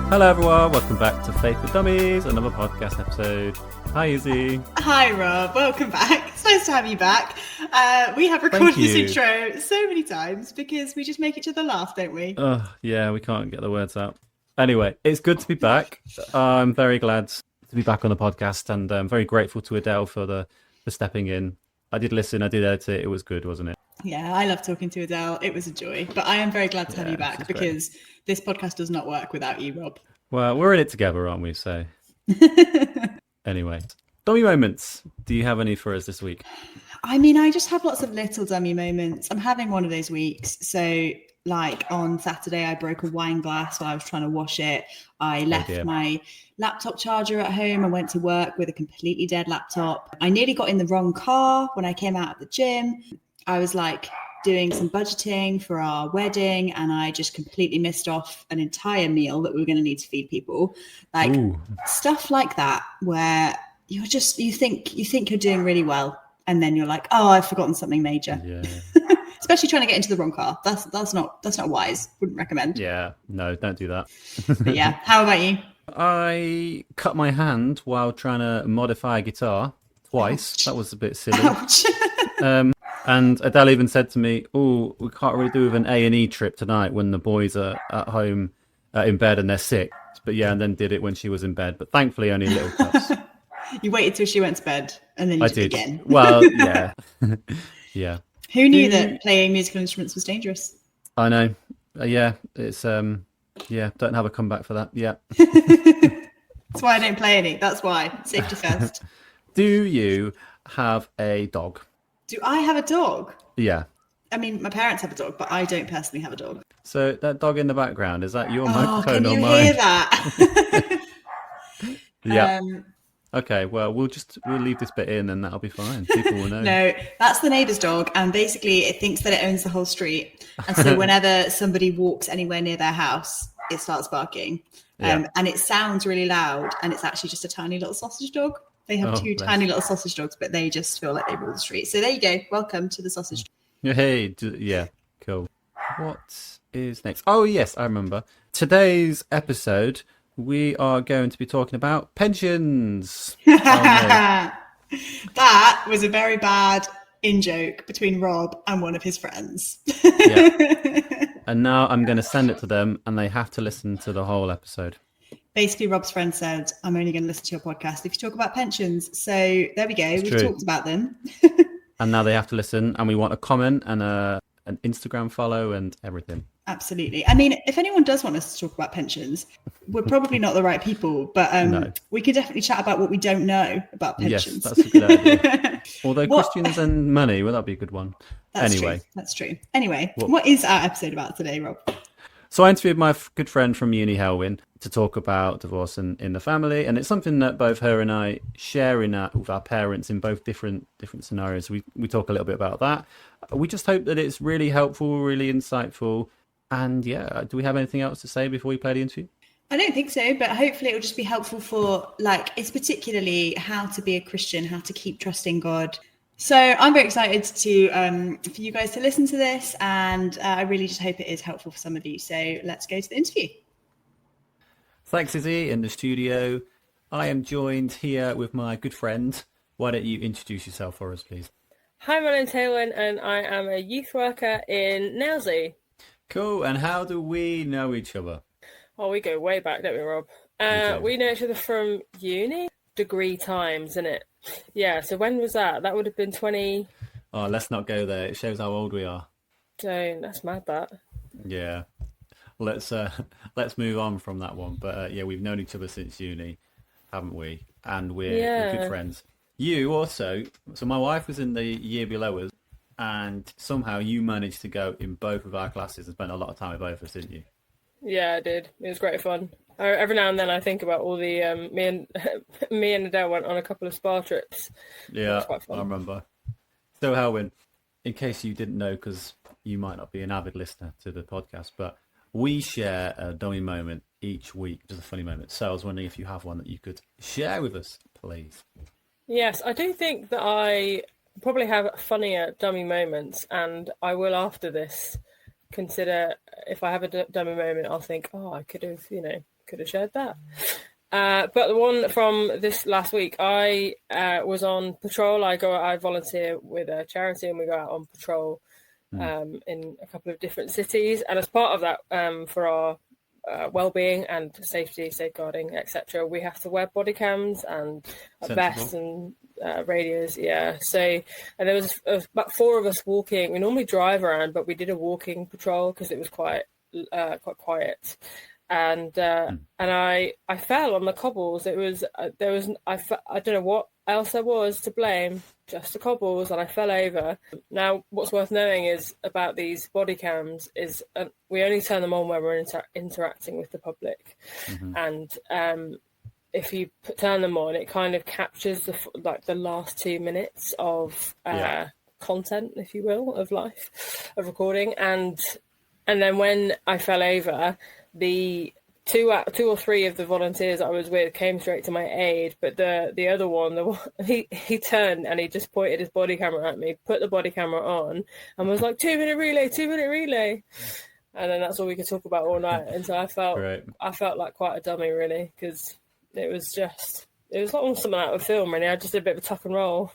Hello everyone, welcome back to Faithful Dummies, another podcast episode. Hi Izzie. Hi Rob, welcome back. It's nice to have you back. We have recorded this intro so many times because we just make each other laugh, don't we? Yeah, we can't get the words out. Anyway, it's good to be back. I'm very glad to be back on the podcast, and I'm very grateful to Adele for stepping in. I did listen, I did edit it. It was good, wasn't it? Yeah, I love talking to Adele. It was a joy. But I am very glad to have you back because this podcast does not work without you, Rob. Well, we're in it together, aren't we? So, anyway, dummy moments. Do you have any for us this week? I mean, I just have lots of little dummy moments. I'm having one of those weeks. So, like on Saturday, I broke a wine glass while I was trying to wash it. I left my laptop charger at home and went to work with a completely dead laptop. I nearly got in the wrong car when I came out of the gym. I was like doing some budgeting for our wedding and I just completely missed off an entire meal that we were going to need to feed people. Like stuff like that where you think you're doing really well and then you're like, oh, I've forgotten something major. Yeah. Especially trying to get into the wrong car. That's not wise. Wouldn't recommend. Yeah, no, don't do that. But yeah, how about you? I cut my hand while trying to modify a guitar twice. Ouch. That was a bit silly. Ouch. And Adele even said to me, "Oh, we can't really do with an A&E trip tonight when the boys are at home in bed and they're sick." But yeah, and then did it when she was in bed. But thankfully, only little cuts. You waited till she went to bed and then you did it again. Well, yeah, yeah. Who knew that playing musical instruments was dangerous? I know. Yeah, it's don't have a comeback for that. Yeah. That's why I don't play any. That's why. Safety first. Do you have a dog? Do I have a dog? Yeah. I mean, my parents have a dog, but I don't personally have a dog. So that dog in the background, is that your microphone or mine? Can you hear that? Yeah. Okay, well, we'll leave this bit in and that'll be fine. People will know. No, that's the neighbour's dog. And basically it thinks that it owns the whole street. And so whenever somebody walks anywhere near their house, it starts barking. And it sounds really loud. And it's actually just a tiny little sausage dog. They have two tiny little sausage dogs, but they just feel like they rule the street. So there you go. Welcome to the sausage dog. Hey, yeah, cool. What is next? Oh, yes, I remember. Today's episode, we are going to be talking about pensions. That was a very bad in-joke between Rob and one of his friends. Yeah. And now I'm going to send it to them and they have to listen to the whole episode. Basically, Rob's friend said, I'm only going to listen to your podcast if you talk about pensions. So there we go. We've talked about them. And now they have to listen. And we want a comment and an Instagram follow and everything. Absolutely. I mean, if anyone does want us to talk about pensions, we're probably not the right people. But no. We could definitely chat about what we don't know about pensions. Yes, that's a good idea. Although Christians and money, well, that'd be a good one. That's true. Anyway, what is our episode about today, Rob? So I interviewed my good friend from uni, Heulwen, to talk about divorce in the family, and it's something that both her and I share with our parents in both different scenarios. We talk a little bit about that. We just hope that it's really helpful, really insightful, and yeah. Do we have anything else to say before we play the interview? I don't think so, but hopefully it will just be helpful for it's particularly how to be a Christian, how to keep trusting God. So I'm very excited for you guys to listen to this, and I really just hope it is helpful for some of you. So let's go to the interview. Thanks, Izzie, in the studio. I am joined here with my good friend. Why don't you introduce yourself for us, please? Hi, my name's Heulwen, and I am a youth worker in Nailsea. Cool. And how do we know each other? Oh, we go way back, don't we, Rob? We know each other from uni. Degree times, isn't it? Yeah, so when was that? That would have been 20... Oh, let's not go there. It shows how old we are. That's mad, that. Yeah. Let's move on from that one. But yeah, we've known each other since uni, haven't we? And we're good friends. You also... So my wife was in the year below us, and somehow you managed to go in both of our classes and spent a lot of time with both of us, didn't you? Yeah, I did. It was great fun. Every now and then I think about all the me and Adele went on a couple of spa trips. Yeah, I remember. So Heulwen, in case you didn't know, because you might not be an avid listener to the podcast, but we share a dummy moment each week, just a funny moment. So I was wondering if you have one that you could share with us, please. Yes, I do think that I probably have funnier dummy moments, and I will after this consider, if I have a dummy moment, I'll think, oh, I could have shared that. But the one from this last week, I was on patrol. I volunteer with a charity, and we go out on patrol in a couple of different cities. And as part of that, for our well-being and safety, safeguarding, etc., we have to wear body cams and vests and radios. Yeah. So, and there was about 4 of us walking. We normally drive around, but we did a walking patrol because it was quite quiet. And I fell on the cobbles. I don't know what else there was to blame, just the cobbles, and I fell over. Now, what's worth knowing is about these body cams is we only turn them on when we're interacting with the public, and if you turn them on, it kind of captures the last 2 minutes of content, if you will, of life, of recording, and then when I fell over, the two or three of the volunteers I was with came straight to my aid, but the other one, he turned and he just pointed his body camera at me, put the body camera on, and was like, 2 minute relay. And then that's all we could talk about all night. And so I felt like quite a dummy, really, because it was like almost something out of a film, really. I just did a bit of a tuck and roll.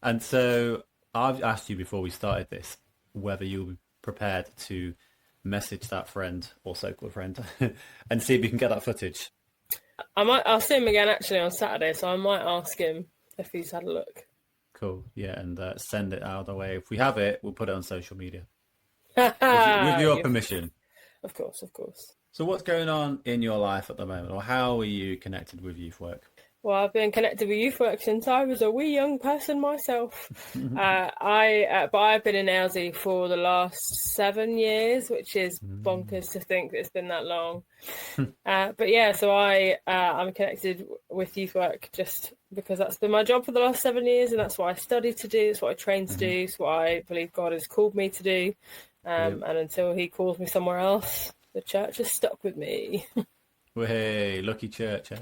And so I've asked you before we started this whether you were prepared to message that friend or so-called friend and see if you can get that footage. I'll see him again actually on Saturday, so I might ask him if he's had a look. Cool. Yeah, and send it out of the way. If we have it, we'll put it on social media with your permission. Of course. So what's going on in your life at the moment, or how are you connected with youth work? Well, I've been connected with youth work since I was a wee young person myself. But I've been in Izzie for the last 7 years, which is bonkers to think that it's been that long. But yeah, so I'm connected with youth work just because that's been my job for the last 7 years, and that's what I studied to do. It's what I trained to do. It's what I believe God has called me to do. And until He calls me somewhere else, the church is stuck with me. Hey, lucky church, eh?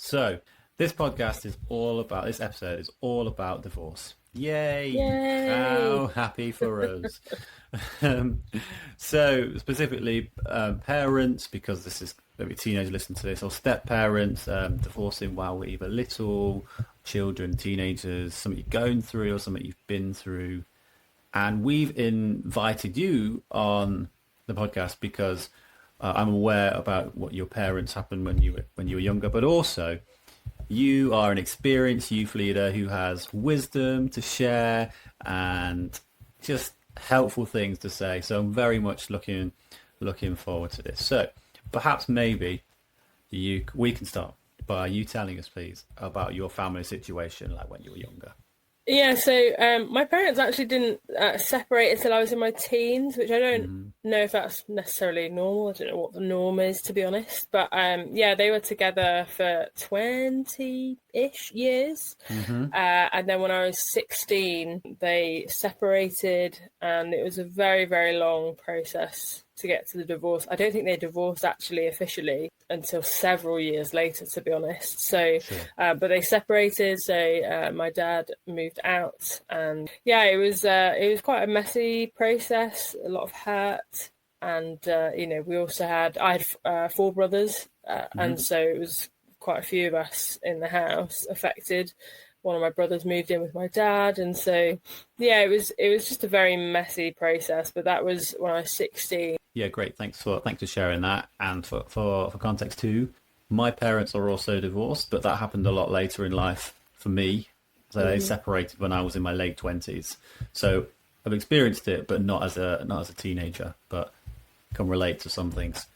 So, this episode is all about divorce. Yay! How happy for us. So, specifically, parents, because this is maybe teenagers listen to this, or step-parents, divorcing while we're either little, children, teenagers, something you're going through or something you've been through. And we've invited you on the podcast because I'm aware about what your parents happened when you were younger, but also you are an experienced youth leader who has wisdom to share and just helpful things to say. So I'm very much looking forward to this. So perhaps maybe we can start by you telling us, please, about your family situation, like when you were younger. Yeah, so my parents actually didn't separate until I was in my teens, which I don't know if that's necessarily normal. I don't know what the norm is, to be honest. But yeah, they were together for 20-ish years. And then when I was 16, they separated, and it was a very, very long process to get to the divorce. I don't think they divorced actually officially until several years later, to be honest. So, sure. But they separated. So my dad moved out, and yeah, it was quite a messy process, a lot of hurt, and I had 4 brothers, and so it was quite a few of us in the house affected. One of my brothers moved in with my dad, and so yeah, it was just a very messy process. But that was when I was 16. Yeah, great. Thanks for sharing that. And for context too, my parents are also divorced, but that happened a lot later in life for me. So they separated when I was in my late 20s. So I've experienced it, but not as a teenager, but can relate to some things.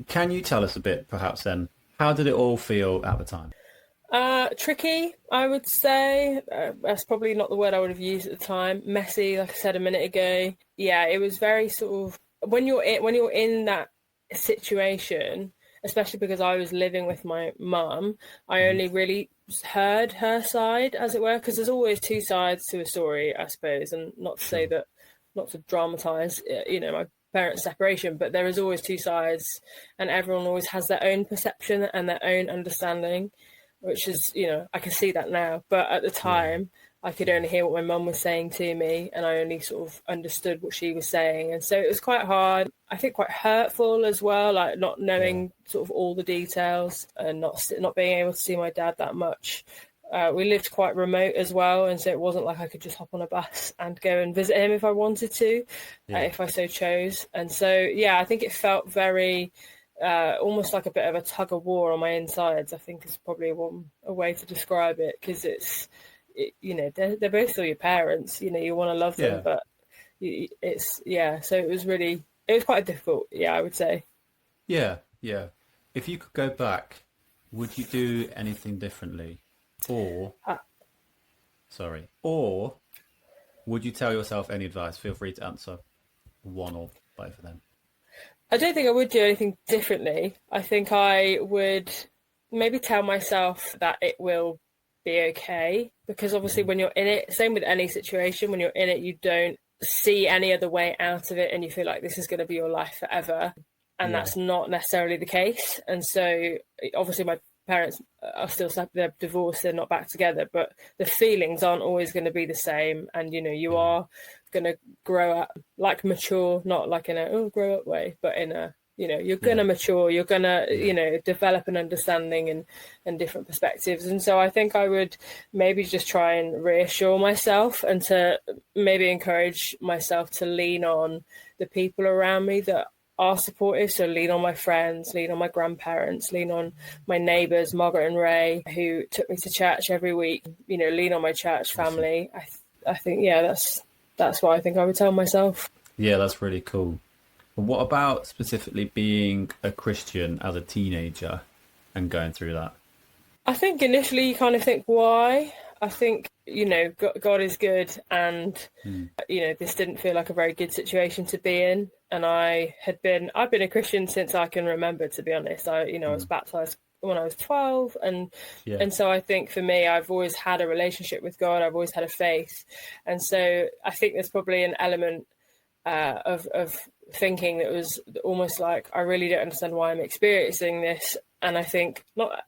Can you tell us a bit, perhaps then, how did it all feel at the time? Tricky, I would say. That's probably not the word I would have used at the time. Messy, like I said a minute ago. Yeah, it was very sort of when you're in that situation, especially because I was living with my mum, I only really heard her side, as it were, because there's always 2 sides to a story, I suppose, and not to say that, not to dramatise, my parents' separation, but there is always 2 sides, and everyone always has their own perception and their own understanding, which is, I can see that now. But at the time, I could only hear what my mum was saying to me, and I only sort of understood what she was saying. And so it was quite hard, I think quite hurtful as well, like not knowing sort of all the details and not being able to see my dad that much. We lived quite remote as well, and so it wasn't like I could just hop on a bus and go and visit him if I wanted to, if I so chose. And so, yeah, I think it felt very almost like a bit of a tug of war on my insides, I think is probably a way to describe it, because they're both still your parents, you want to love them, but so it was quite difficult, I would say. Yeah. If you could go back, would you do anything differently? Or would you tell yourself any advice? Feel free to answer one or both of them. I don't think I would do anything differently. I think I would maybe tell myself that it will be okay, because obviously when you're in it, same with any situation, when you're in it, you don't see any other way out of it, and you feel like this is going to be your life forever, and that's not necessarily the case. And so obviously my parents are still they're divorced, they're not back together, but the feelings aren't always going to be the same, and you are going to grow up, like mature, not like in a grow up way, but in a you're going to mature, you're going to develop an understanding and different perspectives. And so I think I would maybe just try and reassure myself, and to maybe encourage myself to lean on the people around me that are supportive. So lean on my friends, lean on my grandparents, lean on my neighbours, Margaret and Ray, who took me to church every week, lean on my church family. I think, that's what I think I would tell myself. Yeah, that's really cool. But what about specifically being a Christian as a teenager and going through that? I think initially you kind of think, why? I think, God is good, and, this didn't feel like a very good situation to be in. And I've been a Christian since I can remember, to be honest. I was baptized when I was 12. And so I think for me, I've always had a relationship with God. I've always had a faith. And so I think there's probably an element of thinking that was almost like, I really don't understand why I'm experiencing this. And I think not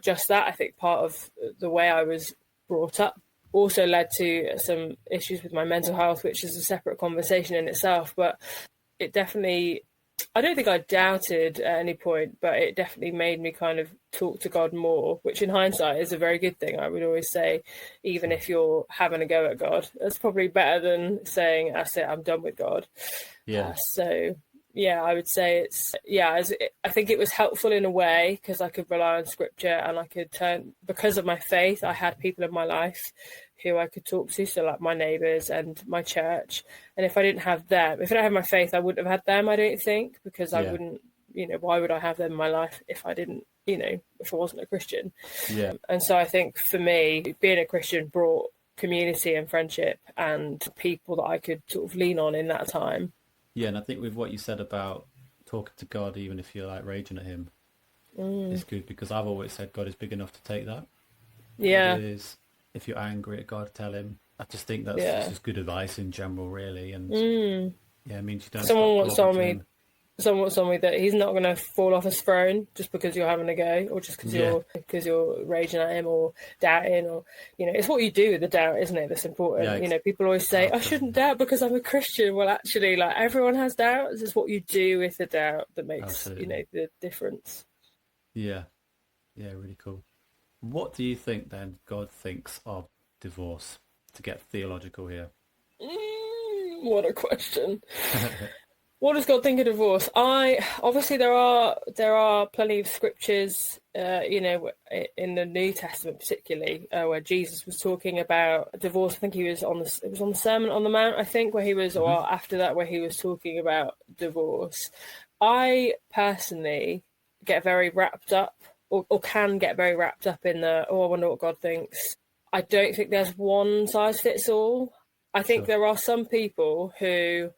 just that, I think part of the way I was brought up also led to some issues with my mental health, which is a separate conversation in itself. But it definitely, I don't think I doubted at any point, but it definitely made me kind of talk to God more, which in hindsight is a very good thing. I would always say, even if you're having a go at God, that's probably better than saying, that's it, I'm done with God. I would say I think it was helpful in a way, because I could rely on scripture, and I could turn, because of my faith, I had people in my life who I could talk to, so like my neighbours and my church. And if I didn't have them, if I didn't have my faith, I wouldn't have had them, I don't think, because I wouldn't, why would I have them in my life if I didn't, if I wasn't a Christian? And so I think for me, being a Christian brought community and friendship and people that I could sort of lean on in that time. Yeah, and I think with what you said about talking to God, even if you're like raging at him, it's good, because I've always said God is big enough to take that. Yeah. If you're angry at God, tell him. I just think that's just good advice in general, really. And it means you don't. Someone once told me that he's not going to fall off his throne just because you're having a go, or just because you're raging at him or doubting, or it's what you do with the doubt, isn't it? That's important. People always say, I shouldn't doubt because I'm a Christian. Well, actually, like, everyone has doubts. It's what you do with the doubt that makes the difference. Yeah, really cool. What do you think then God thinks of divorce? To get theological here. What a question. What does God think of divorce? Obviously there are plenty of scriptures, in the New Testament particularly, where Jesus was talking about divorce. I think it was on the Sermon on the Mount, I think, where he was, or after that, where he was talking about divorce. I personally get very wrapped up, or can get very wrapped up in I wonder what God thinks. I don't think there's one size fits all. I think there are some people who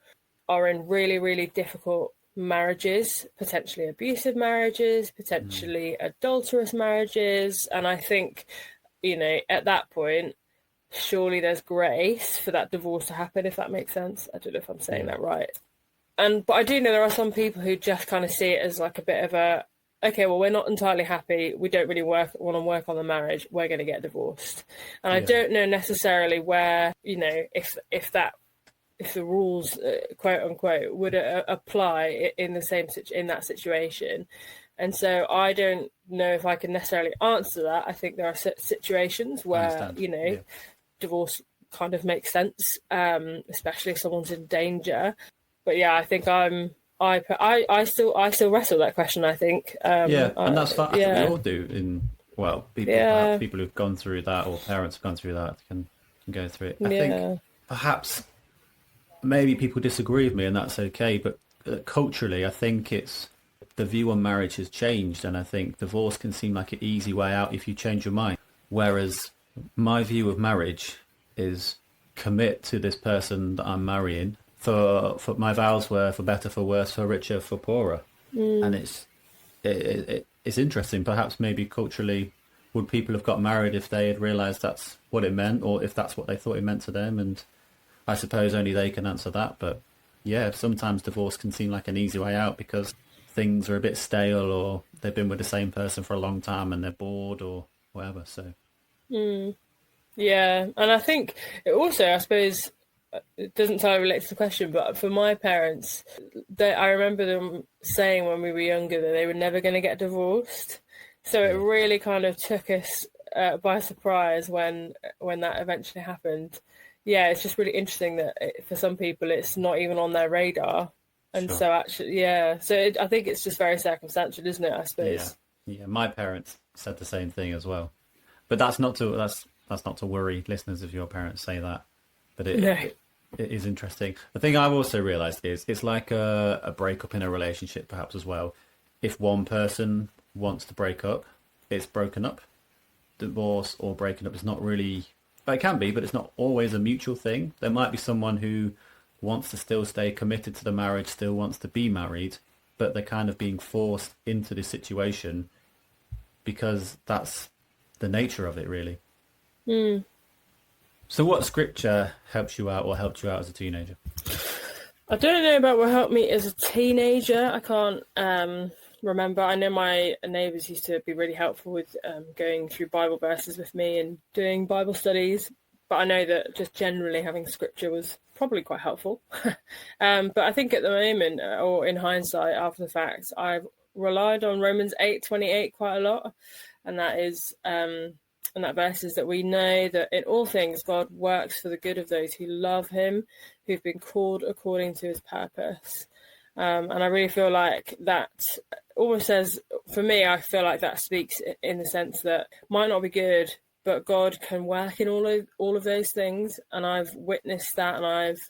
are in really, really difficult marriages, potentially abusive marriages, potentially adulterous marriages. And I think, at that point, surely there's grace for that divorce to happen, if that makes sense. I don't know if I'm saying that right. But I do know there are some people who just kind of see it as like a bit of okay, well, we're not entirely happy. We don't really want to work on the marriage. We're going to get divorced. And I don't know necessarily where, if the rules, quote unquote, would apply in that situation. And so I don't know if I can necessarily answer that. I think there are situations where, divorce kind of makes sense, especially if someone's in danger. But yeah, I think I still wrestle that question. I think. And that's fine. I think we all do. Perhaps people who've gone through that, or parents have gone through that, can go through it. I think perhaps maybe people disagree with me, and that's okay. But culturally, I think the view on marriage has changed, and I think divorce can seem like an easy way out if you change your mind. Whereas my view of marriage is commit to this person that I'm marrying. For my vows were for better, for worse, for richer, for poorer. And it's interesting. Perhaps maybe culturally, would people have got married if they had realised that's what it meant, or if that's what they thought it meant to them? And I suppose only they can answer that. But yeah, sometimes divorce can seem like an easy way out because things are a bit stale, or they've been with the same person for a long time and they're bored or whatever. So yeah, and I think it also, I suppose, it doesn't entirely relate to the question, but for my parents, I remember them saying when we were younger that they were never going to get divorced. So it really kind of took us by surprise when that eventually happened. Yeah, it's just really interesting that for some people it's not even on their radar. And so actually, I think it's just very circumstantial, isn't it, I suppose? Yeah, my parents said the same thing as well. But that's not to worry listeners if your parents say that. But it is interesting. The thing I've also realised is it's like a breakup in a relationship perhaps as well. If one person wants to break up, it's broken up. Divorce or breaking up is not really... It can be, but it's not always a mutual thing. There might be someone who wants to still stay committed to the marriage, still wants to be married, but they're kind of being forced into this situation because that's the nature of it, really. So what scripture helps you out or helped you out as a teenager? I don't know about what helped me as a teenager. I can't remember. I know my neighbours used to be really helpful with going through Bible verses with me and doing Bible studies. But I know that just generally having scripture was probably quite helpful. But I think at the moment, or in hindsight, after the fact, I've relied on Romans 8:28 quite a lot. And that is... and that verse is that we know that in all things God works for the good of those who love him, who've been called according to his purpose. And I really feel like that almost says, for me, I feel like that speaks in the sense that might not be good, but God can work in all of those things. And I've witnessed that, and I've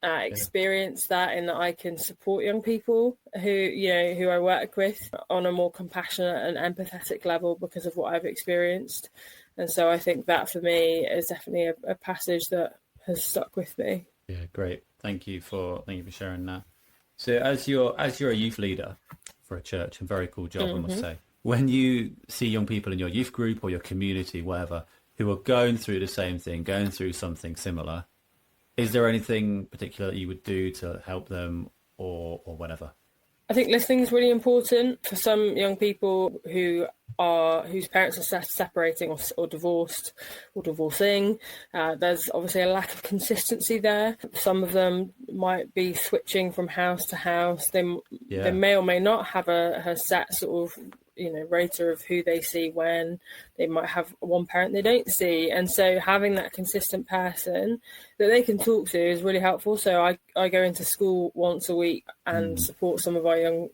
experienced that, in that I can support young people who I work with on a more compassionate and empathetic level because of what I've experienced. And so I think that for me is definitely a passage that has stuck with me. Yeah, great. Thank you for sharing that. So as you're a youth leader for a church, a very cool job, I must say. When you see young people in your youth group or your community, whatever, who are going through the same thing, going through something similar, is there anything particular that you would do to help them or whatever? I think listening is really important for some young people whose parents are separating or divorced or divorcing. There's obviously a lack of consistency there. Some of them might be switching from house to house. They may or may not have a set sort of rota of who they see when. They might have one parent they don't see, and so having that consistent person that they can talk to is really helpful. So I go into school once a week and support some of our young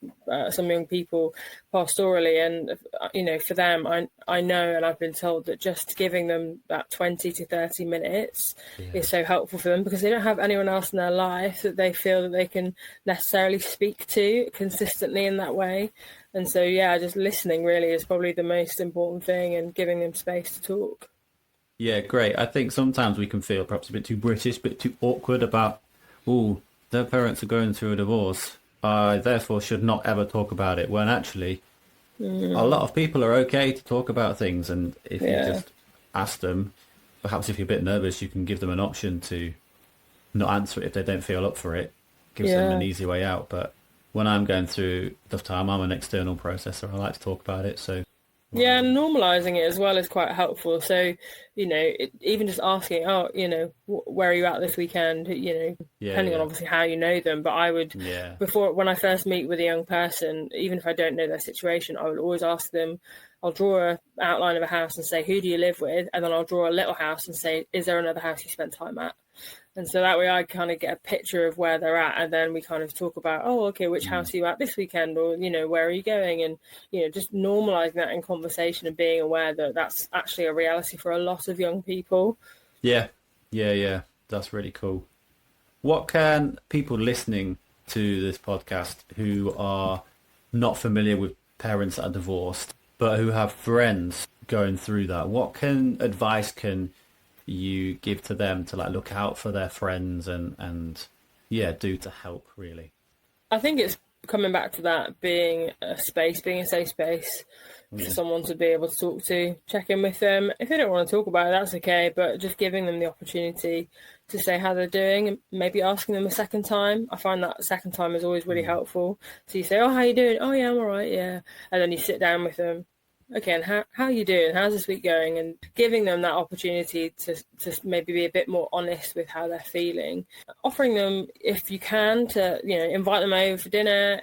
people pastorally, and for them I know, and I've been told that just giving them that 20 to 30 minutes is so helpful for them, because they don't have anyone else in their life that they feel that they can necessarily speak to consistently in that way. And so, just listening really is probably the most important thing, and giving them space to talk. Yeah, great. I think sometimes we can feel perhaps a bit too British, a bit too awkward about, their parents are going through a divorce. I therefore should not ever talk about it. When actually, a lot of people are okay to talk about things. And if you just ask them, perhaps if you're a bit nervous, you can give them an option to not answer it if they don't feel up for it. Gives them an easy way out. But when I'm going through tough time, I'm an external processor. I like to talk about it. So yeah, and normalizing it as well is quite helpful. So, even just asking, oh, where are you at this weekend? Depending on obviously how you know them. But I would, when I first meet with a young person, even if I don't know their situation, I would always ask them, I'll draw an outline of a house and say, who do you live with? And then I'll draw a little house and say, is there another house you spend time at? And so that way I kind of get a picture of where they're at. And then we kind of talk about, oh, okay, which house are you at this weekend? Or, where are you going? And, just normalizing that in conversation and being aware that that's actually a reality for a lot of young people. Yeah. That's really cool. What can people listening to this podcast who are not familiar with parents that are divorced, but who have friends going through that, what advice can you give to them to look out for their friends and do to help, really? I think it's coming back to that, being a safe space for someone to be able to talk to, check in with them. If they don't want to talk about it, that's okay, but just giving them the opportunity to say how they're doing and maybe asking them a second time. I find that second time is always really helpful. So you say, oh, how you doing? Oh, yeah, I'm all right, yeah. And then you sit down with them. Okay, and how are you doing? How's this week going? And giving them that opportunity to maybe be a bit more honest with how they're feeling. Offering them, if you can, to, invite them over for dinner,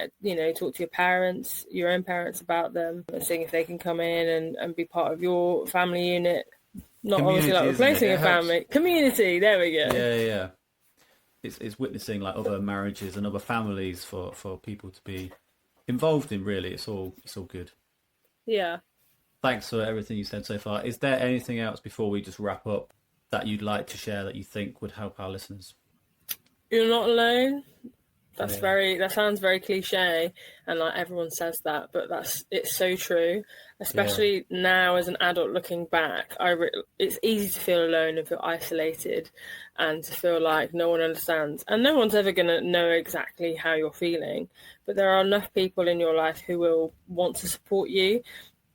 talk to your parents, your own parents about them, and seeing if they can come in and be part of your family unit. Not obviously replacing a family. Community, there we go. Yeah. It's witnessing other marriages and other families for people to be involved in, really. It's all good. Yeah. Thanks for everything you said so far. Is there anything else before we just wrap up that you'd like to share that you think would help our listeners? You're not alone. That sounds very cliche, and everyone says that, but it's so true. Especially now as an adult looking back, it's easy to feel alone and feel isolated, and to feel like no one understands, and no one's ever going to know exactly how you're feeling. But there are enough people in your life who will want to support you.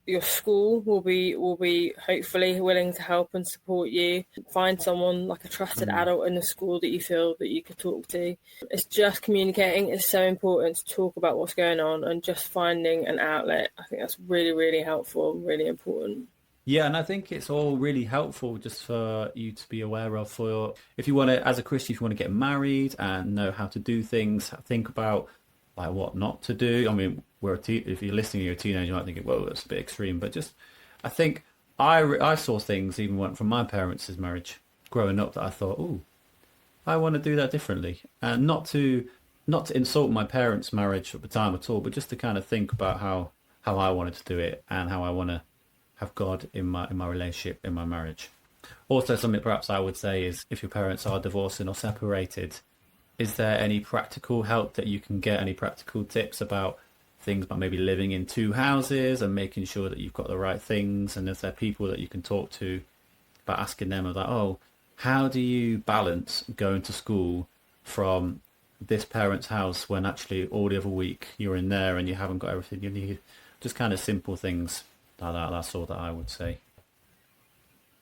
Your school will be hopefully willing to help and support you. Find someone like a trusted adult in the school that you feel that you could talk to. It's just communicating. It's so important to talk about what's going on and just finding an outlet. I think that's really, really helpful, really important. Yeah, and I think it's all really helpful just for you to be aware of if you want to, as a Christian, if you want to get married and know how to do things, think about what not to do. I mean, if you're listening, you're a teenager, you might think, well, that's a bit extreme. But I think I saw things even from my parents' marriage growing up that I thought, oh, I want to do that differently. And not to insult my parents' marriage at the time at all, but just to kind of think about how I wanted to do it and how I want to have God in my relationship, in my marriage. Also, something perhaps I would say is, if your parents are divorcing or separated, is there any practical help that you can get, any practical tips about things about maybe living in two houses and making sure that you've got the right things? And is there people that you can talk to about asking them about, oh, how do you balance going to school from this parent's house when actually all the other week you're in there and you haven't got everything you need? Just kind of simple things like that. That's all that I would say.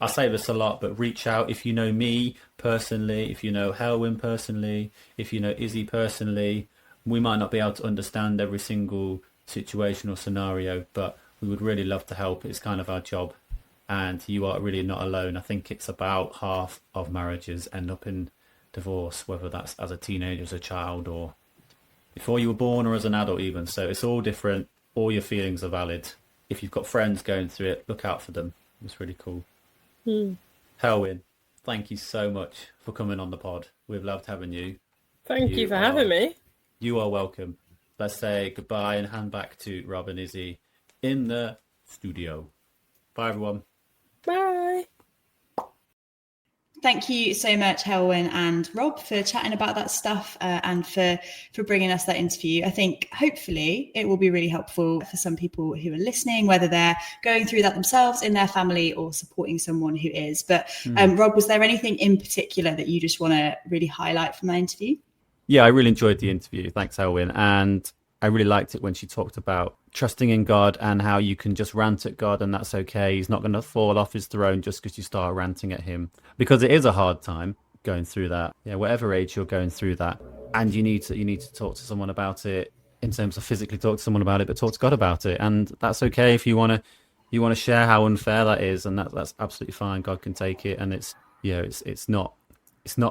I say this a lot, but reach out if you know me personally, if you know Heulwen personally, if you know Izzie personally. We might not be able to understand every single situation or scenario, but we would really love to help. It's kind of our job, and you are really not alone. I think it's about half of marriages end up in divorce, whether that's as a teenager, as a child, or before you were born, or as an adult even. So it's all different. All your feelings are valid. If you've got friends going through it, look out for them. It's really cool. Heulwen, thank you so much for coming on the pod. We've loved having you. Thank you for having me. You are welcome. Let's say goodbye and hand back to Rob and Izzie in the studio. Bye, everyone. Bye. Thank you so much, Heulwen and Rob, for chatting about that stuff and for bringing us that interview. I think hopefully it will be really helpful for some people who are listening, whether they're going through that themselves in their family or supporting someone who is. But Rob, was there anything in particular that you just want to really highlight from that interview? Yeah, I really enjoyed the interview. Thanks, Heulwen. And I really liked it when she talked about trusting in God and how you can just rant at God and that's okay. He's not going to fall off his throne just because you start ranting at him. Because it is a hard time going through that. Yeah, whatever age you're going through that. And you need to talk to someone about it in terms of physically talk to someone about it, but talk to God about it. And that's okay if you want to share how unfair that is, and that's absolutely fine. God can take it, and it's not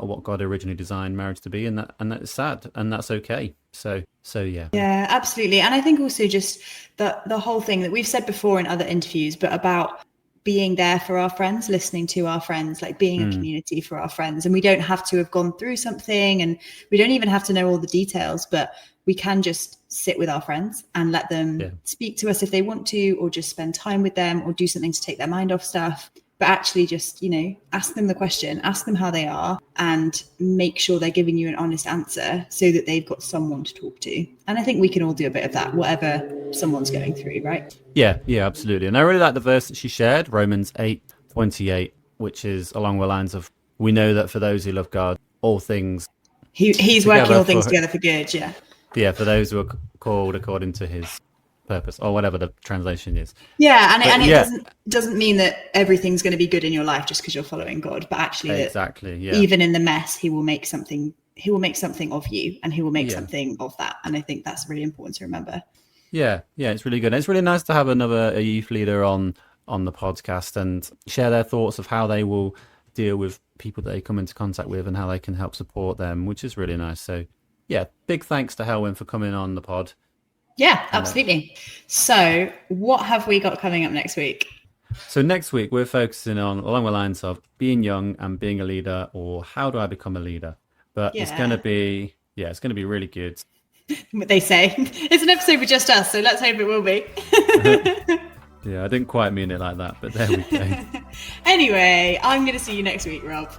what God originally designed marriage to be, and that is sad, and that's okay. So yeah. Yeah, absolutely. And I think also just the whole thing that we've said before in other interviews, but about being there for our friends, listening to our friends, like being a community for our friends. And we don't have to have gone through something, and we don't even have to know all the details, but we can just sit with our friends and let them speak to us if they want to, or just spend time with them, or do something to take their mind off stuff. But actually just, ask them the question, ask them how they are, and make sure they're giving you an honest answer so that they've got someone to talk to. And I think we can all do a bit of that, whatever someone's going through, right? Yeah, absolutely. And I really like the verse that she shared, Romans 8:28, which is along the lines of, we know that for those who love God, all things... He's working all things together for good, yeah. Yeah, for those who are called according to his purpose, or whatever the translation is. Yeah, and it doesn't mean that everything's going to be good in your life just because you're following God, but actually exactly, even in the mess, he will make something of you, and he will make something of that. And I think that's really important to remember. Yeah, it's really good. And it's really nice to have a youth leader on the podcast and share their thoughts of how they will deal with people that they come into contact with and how they can help support them, which is really nice. So yeah, big thanks to Heulwen for coming on the pod. Yeah, absolutely. So what have we got coming up next week? So next week we're focusing on along the lines of being young and being a leader, or how do I become a leader? But it's going to be really good. What they say. It's an episode with just us, so let's hope it will be. Yeah, I didn't quite mean it like that, but there we go. Anyway, I'm going to see you next week, Rob.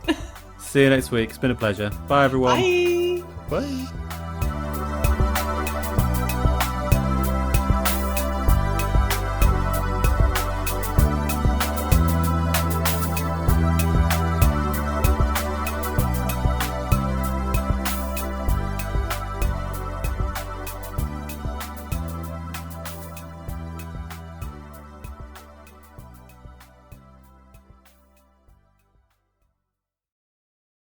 See you next week. It's been a pleasure. Bye, everyone. Bye. Bye.